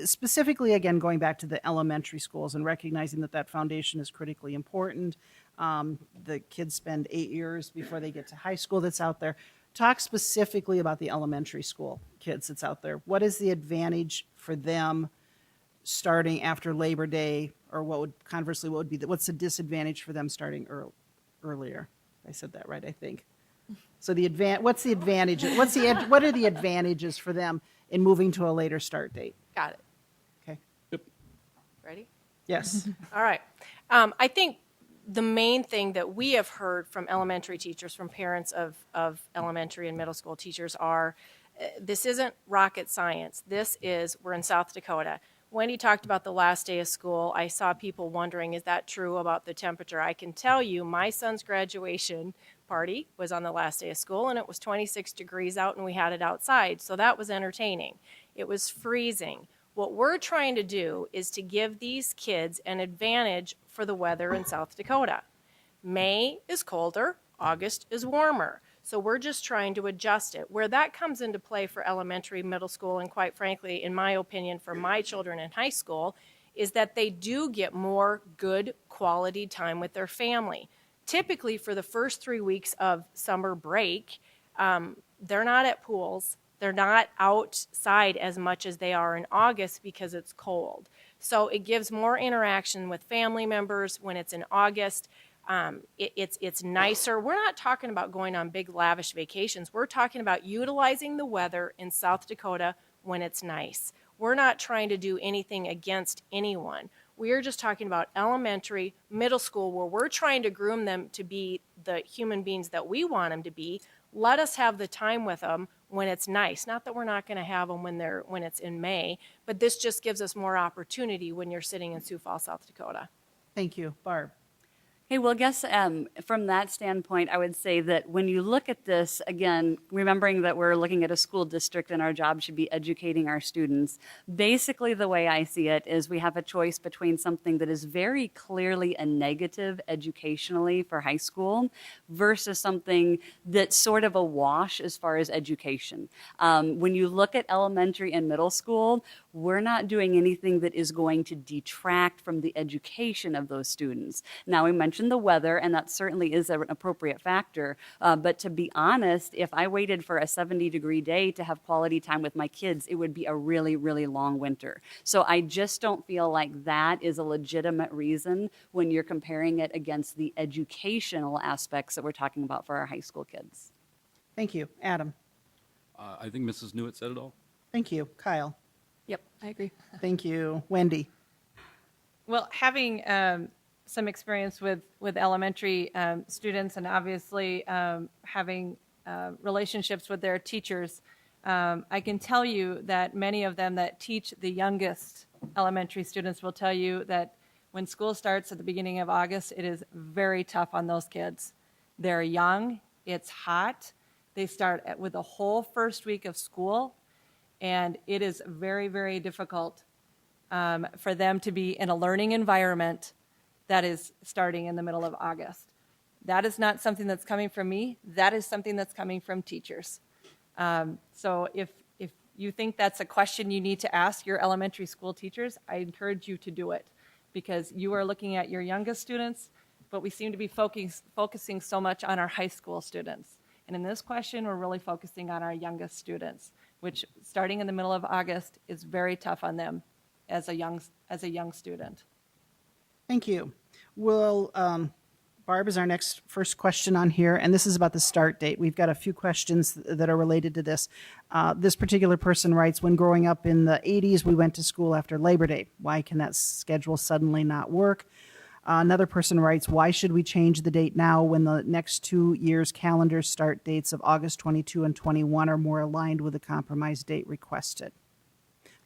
specifically, again, going back to the elementary schools and recognizing that foundation is critically important. The kids spend 8 years before they get to high school that's out there. Talk specifically about the elementary school kids that's out there. What is the advantage for them starting after Labor Day, or what's the disadvantage for them starting earlier? I said that right, I think. So what's the advantage? What are the advantages for them in moving to a later start date? Got it. Okay. Yep. Ready? Yes. All right. I think the main thing that we have heard from elementary teachers, from parents of elementary and middle school teachers are, this isn't rocket science. We're in South Dakota. Wendy talked about the last day of school. I saw people wondering, is that true about the temperature? I can tell you my son's graduation party was on the last day of school, and it was 26 degrees out, and we had it outside, so that was entertaining. It was freezing. What we're trying to do is to give these kids an advantage for the weather in South Dakota. May is colder, August is warmer. So we're just trying to adjust it. Where that comes into play for elementary, middle school, and quite frankly, in my opinion, for my children in high school, is that they do get more good quality time with their family. Typically, for the first 3 weeks of summer break, they're not at pools. They're not outside as much as they are in August because it's cold. So it gives more interaction with family members when it's in August. It's nicer. We're not talking about going on big lavish vacations. We're talking about utilizing the weather in South Dakota when it's nice. We're not trying to do anything against anyone. We are just talking about elementary, middle school, where we're trying to groom them to be the human beings that we want them to be. Let us have the time with them when it's nice. Not that we're not going to have them when it's in May, but this just gives us more opportunity when you're sitting in Sioux Falls, South Dakota. Thank you. Barb? Hey, well, I guess from that standpoint, I would say that when you look at this, again, remembering that we're looking at a school district and our job should be educating our students, basically the way I see it is we have a choice between something that is very clearly a negative educationally for high school versus something that's sort of a wash as far as education. When you look at elementary and middle school, we're not doing anything that is going to detract from the education of those students. Now, we mentioned the weather, and that certainly is an appropriate factor. But to be honest, if I waited for a 70-degree day to have quality time with my kids, it would be a really, really long winter. So I just don't feel like that is a legitimate reason when you're comparing it against the educational aspects that we're talking about for our high school kids. Thank you. Adam? I think Mrs. Newitt said it all. Thank you. Kyle? Yep, I agree. Thank you. Wendy? Well, having some experience with elementary students and obviously having relationships with their teachers, I can tell you that many of them that teach the youngest elementary students will tell you that when school starts at the beginning of August, it is very tough on those kids. They're young, it's hot, they start with the whole first week of school, and it is very, very difficult for them to be in a learning environment that is starting in the middle of August. That is not something that's coming from me. That is something that's coming from teachers. So if you think that's a question you need to ask your elementary school teachers, I encourage you to do it because you are looking at your youngest students, but we seem to be focusing so much on our high school students. And in this question, we're really focusing on our youngest students, which starting in the middle of August is very tough on them as a young student. Thank you. Well, Barb is our next first question on here, and this is about the start date. We've got a few questions that are related to this. This particular person writes, when growing up in the 80s, we went to school after Labor Day. Why can that schedule suddenly not work? Another person writes, why should we change the date now when the next 2 years' calendar start dates of August 22 and 21 are more aligned with the compromise date requested?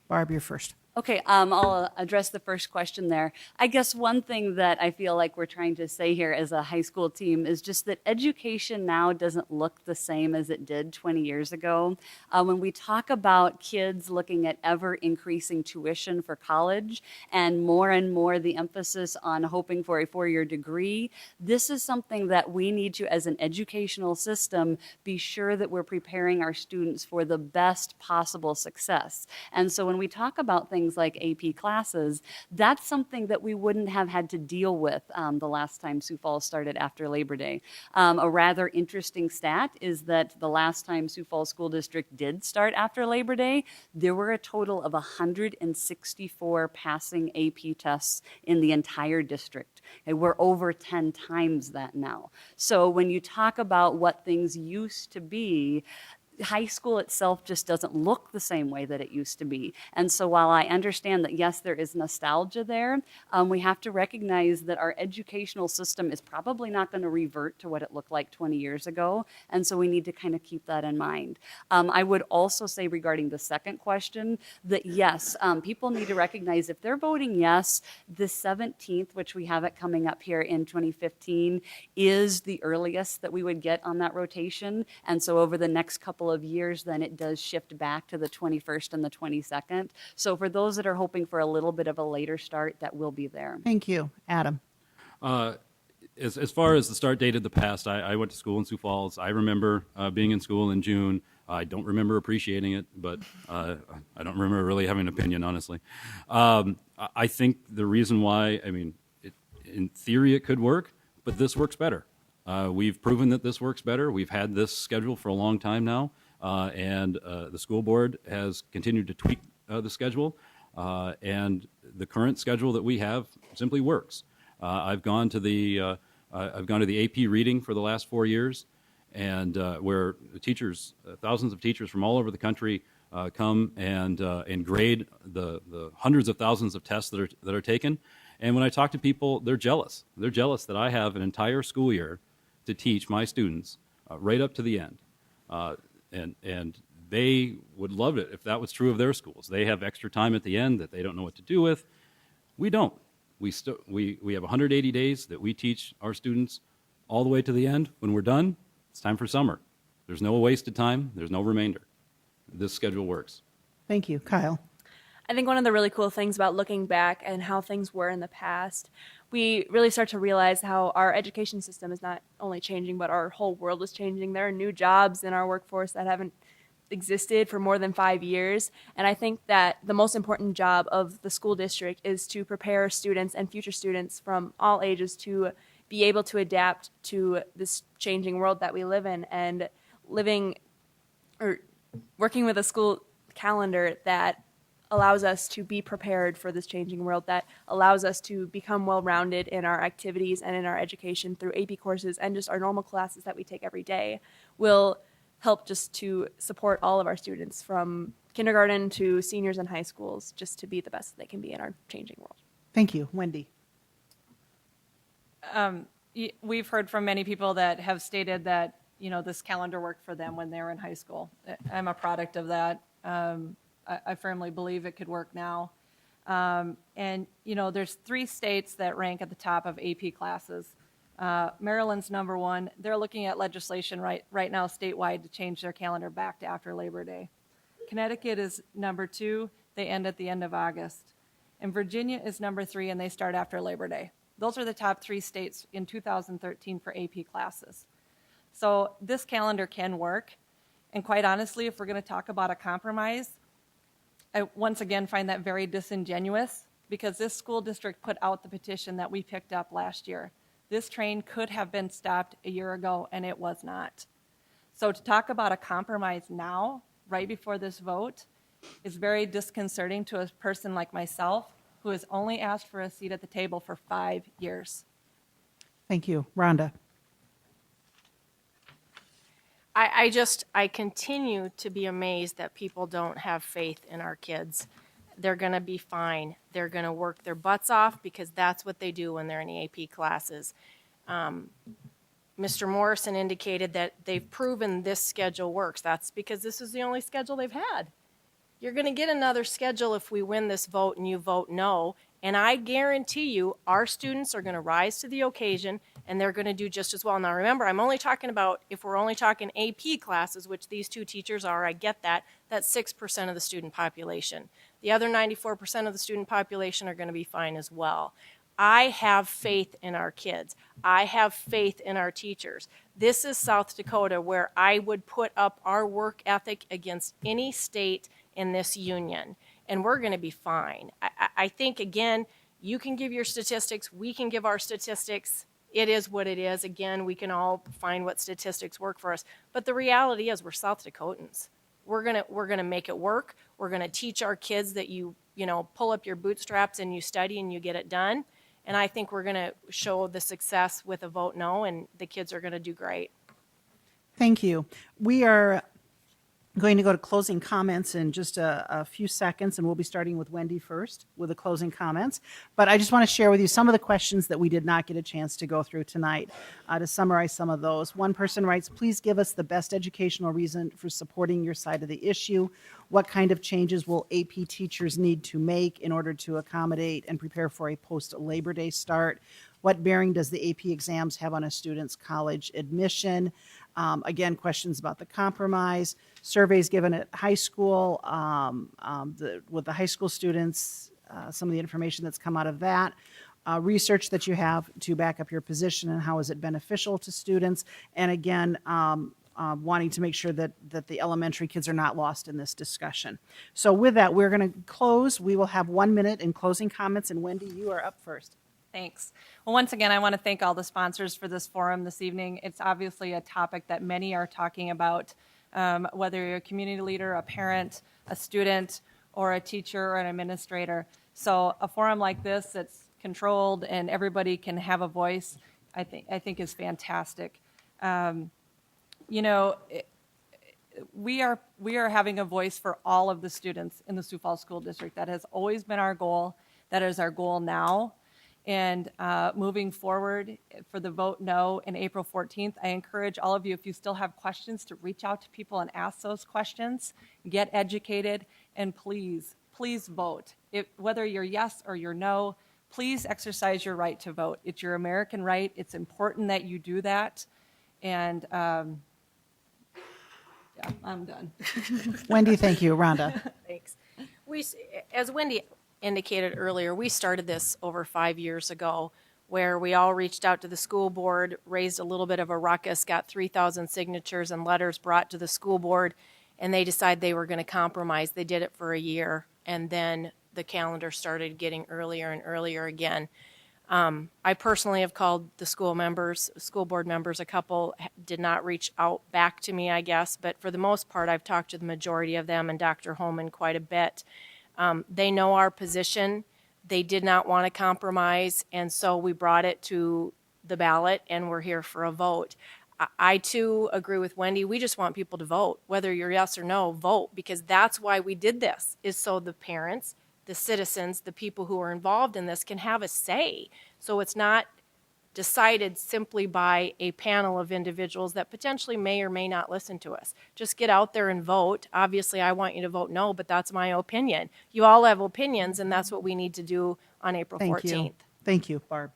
Barb, you're first. Okay, I'll address the first question there. I guess one thing that I feel like we're trying to say here as a high school team is just that education now doesn't look the same as it did 20 years ago. When we talk about kids looking at ever increasing tuition for college and more the emphasis on hoping for a 4-year degree, this is something that we need to, as an educational system, be sure that we're preparing our students for the best possible success. And so when we talk about things like AP classes, that's something that we wouldn't have had to deal with the last time Sioux Falls started after Labor Day. A rather interesting stat is that the last time Sioux Falls School District did start after Labor Day, there were a total of 164 passing AP tests in the entire district. And we're over 10 times that now. So when you talk about what things used to be, high school itself just doesn't look the same way that it used to be. And so while I understand that, yes, there is nostalgia there, we have to recognize that our educational system is probably not going to revert to what it looked like 20 years ago. And so we need to kind of keep that in mind. I would also say regarding the second question that, yes, people need to recognize if they're voting yes, the 17th, which we have it coming up here in 2015, is the earliest that we would get on that rotation. And so over the next couple of years, then it does shift back to the 21st and the 22nd. So for those that are hoping for a little bit of a later start, that will be there. Thank you. Adam? as far as the start date of the past, I went to school in Sioux Falls. I remember being in school in June. I don't remember appreciating it, but I don't remember really having an opinion, honestly. I think the reason why, in theory it could work, but this works better. We've proven that this works better. We've had this schedule for a long time now, and the school board has continued to tweak the schedule, and the current schedule that we have simply works. I've gone to the AP reading for the last 4 years, and where teachers, thousands of teachers from all over the country, come and grade the hundreds of thousands of tests that are taken. And when I talk to people, they're jealous. They're jealous that I have an entire school year to teach my students right up to the end, and they would love it if that was true of their schools. They have extra time at the end that they don't know what to do with. We don't. We have 180 days that we teach our students all the way to the end. When we're done, it's time for summer. There's no wasted time. There's no remainder. This schedule works. Thank you. Kyle? I think one of the really cool things about looking back and how things were in the past, we really start to realize how our education system is not only changing, but our whole world is changing. There are new jobs in our workforce that haven't existed for more than 5 years. And I think that the most important job of the school district is to prepare students and future students from all ages to be able to adapt to this changing world that we live in, and working with a school calendar that allows us to be prepared for this changing world, that allows us to become well-rounded in our activities and in our education through AP courses and just our normal classes that we take every day, will help just to support all of our students from kindergarten to seniors in high schools, just to be the best they can be in our changing world. Thank you. Wendy? We've heard from many people that have stated that, this calendar worked for them when they were in high school. I'm a product of that. I firmly believe it could work now. And there's 3 states that rank at the top of AP classes. Maryland's number 1. They're looking at legislation right now statewide to change their calendar back to after Labor Day. Connecticut is number 2. They end at the end of August. And Virginia is number 3, and they start after Labor Day. Those are the top 3 states in 2013 for AP classes. So this calendar can work. And quite honestly, if we're going to talk about a compromise, I once again find that very disingenuous, because this school district put out the petition that we picked up last year. This train could have been stopped a year ago, and it was not. So to talk about a compromise now, right before this vote, is very disconcerting to a person like myself, who has only asked for a seat at the table for 5 years. Thank you. Rhonda? I continue to be amazed that people don't have faith in our kids. They're going to be fine. They're going to work their butts off, because that's what they do when they're in the AP classes. Mr. Morrison indicated that they've proven this schedule works. That's because this is the only schedule they've had. You're going to get another schedule if we win this vote and you vote no. And I guarantee you our students are going to rise to the occasion, and they're going to do just as well. Now remember, I'm only talking about, if we're only talking AP classes, which these 2 teachers are, I get that, that's 6% of the student population. The other 94% of the student population are going to be fine as well. I have faith in our kids. I have faith in our teachers. This is South Dakota, where I would put up our work ethic against any state in this union, and we're going to be fine. I think, again, you can give your statistics, we can give our statistics. It is what it is. Again, we can all find what statistics work for us, but the reality is we're South Dakotans. We're gonna make it work. We're gonna teach our kids that you pull up your bootstraps and you study and you get it done. And I think we're gonna show the success with a vote no, and the kids are gonna do great. Thank you. We are going to go to closing comments in just a few seconds, and we'll be starting with Wendy first with the closing comments. But I just want to share with you some of the questions that we did not get a chance to go through tonight, to summarize some of those. One person writes, please give us the best educational reason for supporting your side of the issue. What kind of changes will AP teachers need to make in order to accommodate and prepare for a post-Labor Day start? What bearing does the AP exams have on a student's college admission? Again, questions about the compromise. Surveys given at high school, with the high school students, some of the information that's come out of that. research that you have to back up your position and how is it beneficial to students. And again, wanting to make sure that the elementary kids are not lost in this discussion. So with that, we're going to close. We will have 1 minute in closing comments, and Wendy, you are up first. Thanks. Well, once again, I want to thank all the sponsors for this forum this evening. It's obviously a topic that many are talking about, whether you're a community leader, a parent, a student, or a teacher or an administrator. So a forum like this that's controlled and everybody can have a voice, I think is fantastic. We are having a voice for all of the students in the Sioux Falls School District. That has always been our goal. That is our goal now. And moving forward for the vote no in April 14th, I encourage all of you, if you still have questions, to reach out to people and ask those questions, get educated, and please vote. Whether you're yes or you're no, please exercise your right to vote. It's your American right. It's important that you do that. And I'm done. Wendy, thank you. Rhonda. Thanks. As Wendy indicated earlier, we started this over 5 years ago, where we all reached out to the school board, raised a little bit of a ruckus, got 3,000 signatures and letters brought to the school board, and they decided they were going to compromise. They did it for a year, and then the calendar started getting earlier and earlier again. I personally have called the school board members. A couple did not reach out back to me, I guess, but for the most part, I've talked to the majority of them and Dr. Holman quite a bit. They know our position. They did not want to compromise, and so we brought it to the ballot, and we're here for a vote. I too agree with Wendy. We just want people to vote. Whether you're yes or no, vote, because that's why we did this, is so the parents, the citizens, the people who are involved in this can have a say. So it's not decided simply by a panel of individuals that potentially may or may not listen to us. Just get out there and vote. Obviously, I want you to vote no, but that's my opinion. You all have opinions, and that's what we need to do on April 14th. Thank you, Barb.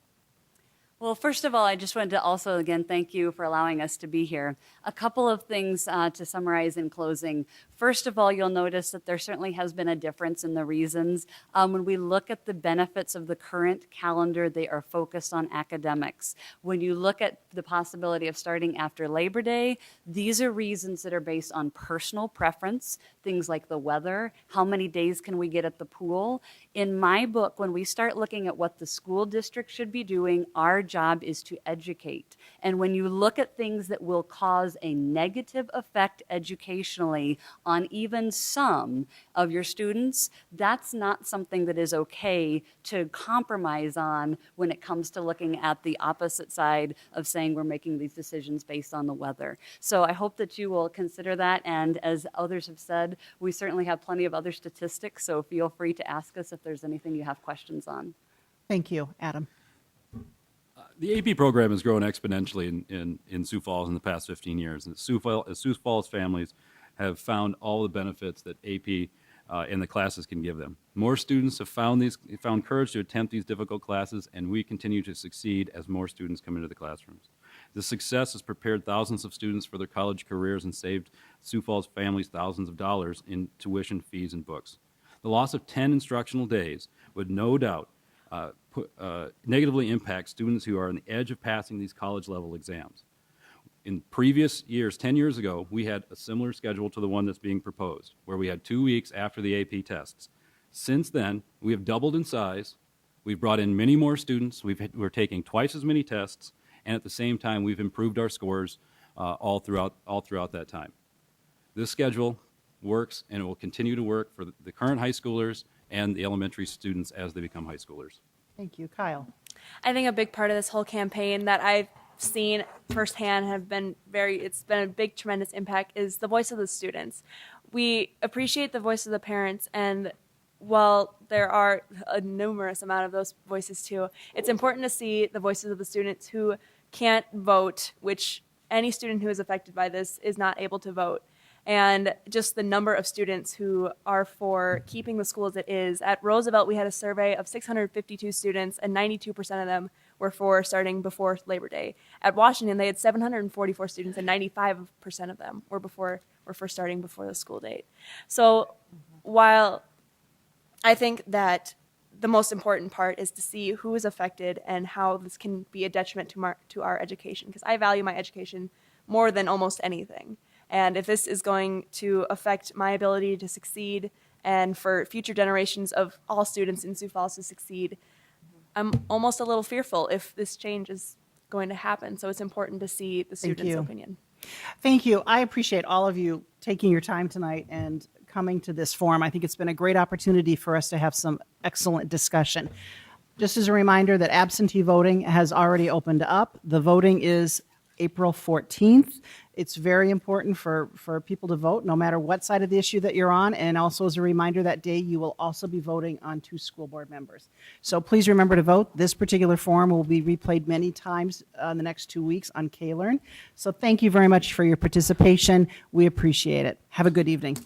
Well, first of all, I just wanted to also, again, thank you for allowing us to be here. A couple of things to summarize in closing. First of all, you'll notice that there certainly has been a difference in the reasons. When we look at the benefits of the current calendar, they are focused on academics. When you look at the possibility of starting after Labor Day, these are reasons that are based on personal preference, things like the weather, how many days can we get at the pool. In my book, when we start looking at what the school district should be doing, our job is to educate. And when you look at things that will cause a negative effect educationally on even some of your students, that's not something that is okay to compromise on when it comes to looking at the opposite side of saying we're making these decisions based on the weather. So I hope that you will consider that, and as others have said, we certainly have plenty of other statistics, so feel free to ask us if there's anything you have questions on. Thank you, Adam. The AP program has grown exponentially in Sioux Falls in the past 15 years. And Sioux Falls families have found all the benefits that AP and the classes can give them. More students have found courage to attempt these difficult classes, and we continue to succeed as more students come into the classrooms. This success has prepared thousands of students for their college careers and saved Sioux Falls families thousands of dollars in tuition, fees, and books. The loss of 10 instructional days would no doubt negatively impact students who are on the edge of passing these college-level exams. In previous years, 10 years ago, we had a similar schedule to the one that's being proposed, where we had 2 weeks after the AP tests. Since then, we have doubled in size. We've brought in many more students. We're taking twice as many tests, and at the same time, we've improved our scores all throughout that time. This schedule works, and it will continue to work for the current high schoolers and the elementary students as they become high schoolers. Thank you. Kyle. I think a big part of this whole campaign that I've seen firsthand it's been a big, tremendous impact is the voice of the students. We appreciate the voice of the parents, and while there are a numerous amount of those voices too, it's important to see the voices of the students who can't vote, which any student who is affected by this is not able to vote. And just the number of students who are for keeping the school as it is. At Roosevelt, we had a survey of 652 students, and 92% of them were for starting before Labor Day. At Washington, they had 744 students, and 95% of them were for starting before the school date. So while I think that the most important part is to see who is affected and how this can be a detriment to our education, because I value my education more than almost anything. And if this is going to affect my ability to succeed and for future generations of all students in Sioux Falls to succeed, I'm almost a little fearful if this change is going to happen. So it's important to see the students' you. opinion. Thank you. I appreciate all of you taking your time tonight and coming to this forum. I think it's been a great opportunity for us to have some excellent discussion. Just as a reminder that absentee voting has already opened up. The voting is April 14th. It's very important for people to vote, no matter what side of the issue that you're on. And also as a reminder, that day you will also be voting on 2 school board members. So please remember to vote. This particular forum will be replayed many times in the next 2 weeks on KLearn. So thank you very much for your participation. We appreciate it. Have a good evening.